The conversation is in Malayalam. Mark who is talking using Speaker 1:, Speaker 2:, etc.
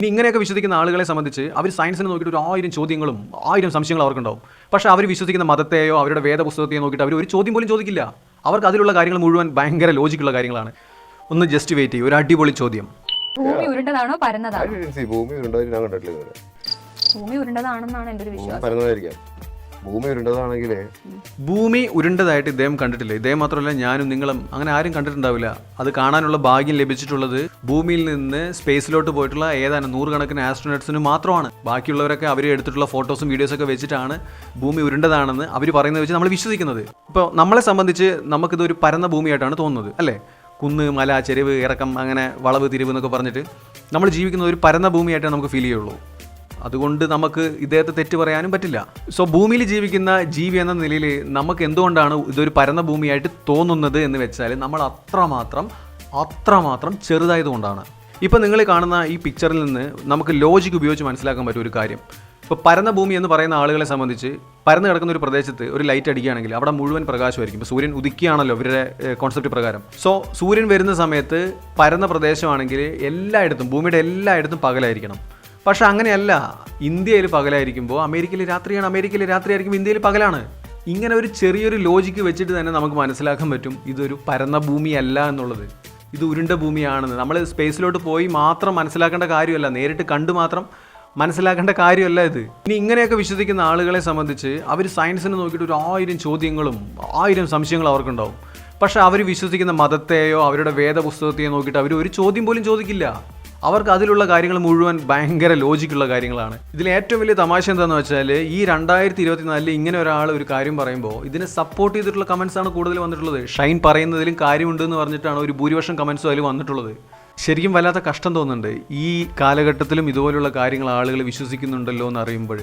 Speaker 1: ഇനി ഇങ്ങനെയൊക്കെ വിശ്വസിക്കുന്ന ആളുകളെ സംബന്ധിച്ച് അവർ സയൻസിനെ നോക്കിയിട്ട് ഒരു 1000 ചോദ്യങ്ങളും 1000 സംശയങ്ങളും അവർക്കുണ്ടാവും. പക്ഷേ അവർ വിശ്വസിക്കുന്ന മതത്തെയോ അവരുടെ വേദപുസ്തകത്തെയോ നോക്കിയിട്ട് അവർ ഒരു ചോദ്യം പോലും ചോദിക്കില്ല. അവർക്ക് അതിലുള്ള കാര്യങ്ങൾ മുഴുവൻ ഭയങ്കര ലോജിക്കുള്ള കാര്യങ്ങളാണ്. ഒന്ന് ജസ്റ്റ് വെയിറ്റ് ചെയ്യും, ഒരു അടിപൊളി ചോദ്യം.
Speaker 2: ഭൂമി ഉരുണ്ടതാണോ പരന്നതാണോ?
Speaker 3: ഭൂമി ഉരുണ്ടതായിട്ട് ഞാൻ കണ്ടിട്ടില്ല.
Speaker 2: ഭൂമി ഉരുണ്ടതാണെന്നാണ് എൻ്റെ ഒരു വിശ്വാസം.
Speaker 3: പരന്നതായിരിക്കാം. ഭൂമി ഉരുണ്ടതാണെങ്കിൽ
Speaker 1: ഭൂമി ഉരുണ്ടതായിട്ട് ഇദ്ദേഹം കണ്ടിട്ടില്ല. ഇദ്ദേഹം മാത്രമല്ല, ഞാനും നിങ്ങളും അങ്ങനെ ആരും കണ്ടിട്ടുണ്ടാവില്ല. അത് കാണാനുള്ള ഭാഗ്യം ലഭിച്ചിട്ടുള്ളത് ഭൂമിയിൽ നിന്ന് സ്പേസിലോട്ട് പോയിട്ടുള്ള ഏതാനും 100 കണക്കിന് ആസ്ട്രോനട്സിന് മാത്രമാണ്. ബാക്കിയുള്ളവരൊക്കെ അവർ എടുത്തിട്ടുള്ള ഫോട്ടോസും വീഡിയോസൊക്കെ വെച്ചിട്ടാണ് ഭൂമി ഉരുണ്ടതാണെന്ന് അവർ പറയുന്നത് വെച്ച് നമ്മൾ വിശ്വസിക്കുന്നത്. ഇപ്പോൾ നമ്മളെ സംബന്ധിച്ച് നമുക്കിതൊരു പരന്ന ഭൂമിയായിട്ടാണ് തോന്നുന്നത്, അല്ലേ? കുന്ന്, മല, ചെരിവ്, ഇറക്കം, അങ്ങനെ വളവ്, തിരിവ് എന്നൊക്കെ പറഞ്ഞിട്ട് നമ്മൾ ജീവിക്കുന്ന ഒരു പരന്ന ഭൂമിയായിട്ടേ നമുക്ക് ഫീൽ ചെയ്യുള്ളൂ. അതുകൊണ്ട് നമുക്ക് ഇദ്ദേഹത്തെ തെറ്റ് പറയാനും പറ്റില്ല. സോ ഭൂമിയിൽ ജീവിക്കുന്ന ജീവി എന്ന നിലയിൽ നമുക്ക് എന്തുകൊണ്ടാണ് ഇതൊരു പരന്ന ഭൂമിയായിട്ട് തോന്നുന്നത് എന്ന് വെച്ചാൽ നമ്മൾ അത്രമാത്രം ചെറുതായതുകൊണ്ടാണ്. ഇപ്പോൾ നിങ്ങൾ കാണുന്ന ഈ പിക്ചറിൽ നിന്ന് നമുക്ക് ലോജിക്ക് ഉപയോഗിച്ച് മനസ്സിലാക്കാൻ പറ്റും ഒരു കാര്യം. ഇപ്പോൾ പരന്ന ഭൂമി എന്ന് പറയുന്ന ആളുകളെ സംബന്ധിച്ച് പരന്ന് കിടക്കുന്ന ഒരു പ്രദേശത്ത് ഒരു ലൈറ്റ് അടിക്കുകയാണെങ്കിൽ അവിടെ മുഴുവൻ പ്രകാശമായിരിക്കും. ഇപ്പോൾ സൂര്യൻ ഉദിക്കുകയാണല്ലോ ഇവരുടെ കോൺസെപ്റ്റ് പ്രകാരം. സോ സൂര്യൻ വരുന്ന സമയത്ത് പരന്ന പ്രദേശമാണെങ്കിൽ എല്ലായിടത്തും, ഭൂമിയുടെ എല്ലായിടത്തും പകലായിരിക്കണം. പക്ഷെ അങ്ങനെയല്ല. ഇന്ത്യയിൽ പകലായിരിക്കുമ്പോൾ അമേരിക്കയിൽ രാത്രിയാണ്, അമേരിക്കയിൽ രാത്രിയായിരിക്കും ഇന്ത്യയിൽ പകലാണ്. ഇങ്ങനെ ഒരു ചെറിയൊരു ലോജിക്ക് വെച്ചിട്ട് തന്നെ നമുക്ക് മനസ്സിലാക്കാൻ പറ്റും ഇതൊരു പരന്ന ഭൂമിയല്ല എന്നുള്ളത്. ഇത് ഉരുണ്ട ഭൂമിയാണെന്ന്. നമ്മൾ സ്പേസിലോട്ട് പോയി മാത്രം മനസ്സിലാക്കേണ്ട കാര്യമല്ല, നേരിട്ട് കണ്ടു മാത്രം മനസ്സിലാക്കേണ്ട കാര്യമല്ല ഇത്. ഇനി ഇങ്ങനെയൊക്കെ വിശ്വസിക്കുന്ന ആളുകളെ സംബന്ധിച്ച് അവർ സയൻസിനെ നോക്കിയിട്ട് ഒരു 1000 ചോദ്യങ്ങളും 1000 സംശയങ്ങളും അവർക്കുണ്ടാവും. പക്ഷേ അവർ വിശ്വസിക്കുന്ന മതത്തെയോ അവരുടെ വേദപുസ്തകത്തെയോ നോക്കിയിട്ട് അവർ ഒരു ചോദ്യം പോലും ചോദിക്കില്ല. അവർക്ക് അതിലുള്ള കാര്യങ്ങൾ മുഴുവൻ ഭയങ്കര ലോജിക്കുള്ള കാര്യങ്ങളാണ്. ഇതിൽ ഏറ്റവും വലിയ തമാശ എന്താണെന്ന് വെച്ചാൽ ഈ 2024 ഇങ്ങനെ ഒരാൾ ഒരു കാര്യം പറയുമ്പോൾ ഇതിനെ സപ്പോർട്ട് ചെയ്തിട്ടുള്ള കമൻസാണ് കൂടുതൽ വന്നിട്ടുള്ളത്. ഷൈൻ പറയുന്നതിലും കാര്യമുണ്ട് എന്ന് പറഞ്ഞിട്ടാണ് ഒരു ഭൂരിപക്ഷം കമൻസും അതിൽ വന്നിട്ടുള്ളത്. ശരിക്കും വല്ലാത്ത കഷ്ടം തോന്നുന്നുണ്ട് ഈ കാലഘട്ടത്തിലും ഇതുപോലുള്ള കാര്യങ്ങൾ ആളുകൾ വിശ്വസിക്കുന്നുണ്ടല്ലോ എന്ന് അറിയുമ്പോൾ.